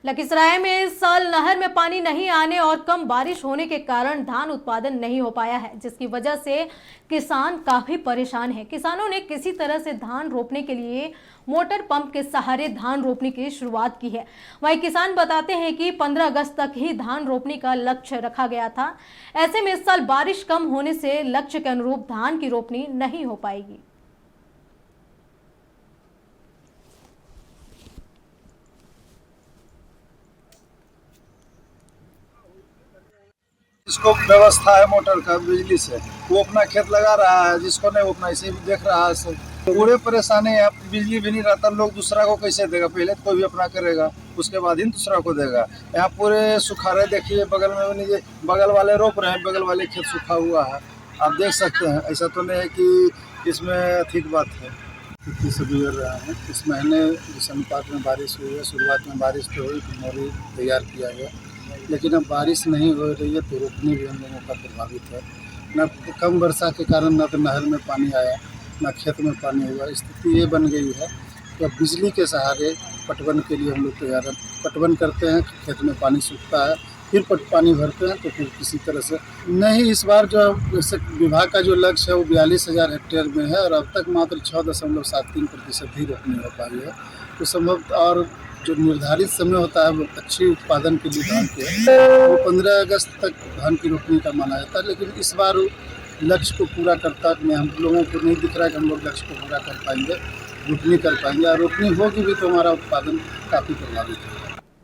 लखीसराय में इस साल नहर में पानी नहीं आने और कम बारिश होने के कारण धान उत्पादन नहीं हो पाया है, जिसकी वजह से किसान काफी परेशान है। किसानों ने किसी तरह से धान रोपने के लिए मोटर पंप के सहारे धान रोपने की शुरुआत की है। वहीं किसान बताते हैं कि 15 अगस्त तक ही धान रोपने का लक्ष्य रखा गया था। ऐसे में इस साल बारिश कम होने से लक्ष्य के अनुरूप धान की रोपनी नहीं हो पाएगी। जिसको व्यवस्था है मोटर का बिजली से, वो अपना खेत लगा रहा है, जिसको नहीं वो अपना ऐसे भी देख रहा है। पूरे परेशानी है, बिजली भी नहीं रहता, लोग दूसरा को कैसे देगा? पहले तो कोई भी अपना करेगा, उसके बाद ही दूसरा को देगा। यहाँ पूरे सुखारे देखिए, बगल में भी नहीं, बगल वाले रोप रहे हैं, बगल वाले खेत सूखा हुआ है, आप देख सकते हैं। ऐसा तो नहीं है कि इसमें अधिक बात है। खेती से गुजर रहा है। इस महीने जिस अनुपात में बारिश हुई है, शुरुआत में बारिश तो हुई, मोरी तैयार किया गया, लेकिन अब बारिश नहीं हो रही है तो रोपनी भी हम लोगों का प्रभावित है। न कम वर्षा के कारण न तो नहर में पानी आया, न खेत में पानी हुआ। स्थिति ये बन गई है कि अब बिजली के सहारे पटवन के लिए हम लोग तैयार हैं। पटवन करते हैं, खेत में पानी सूखता है, फिर पानी भरते हैं, तो फिर किसी तरह से नहीं। इस बार जो जैसे विभाग का जो लक्ष्य है वो 42,000 हेक्टेयर में है और अब तक मात्र 6.73% ही रोपनी हो पाई है। तो संभव और जो निर्धारित समय होता है वो अच्छी उत्पादन के लिए धान के, वो 15 अगस्त तक धान की रोपनी का माना जाता है। लेकिन इस बार लक्ष्य को पूरा करता है, हम लोगों को नहीं दिख रहा है कि हम लोग लक्ष्य को पूरा कर पाएंगे, रोपनी कर पाएंगे। और रोपनी होगी भी तो हमारा उत्पादन काफ़ी प्रभावित होगा।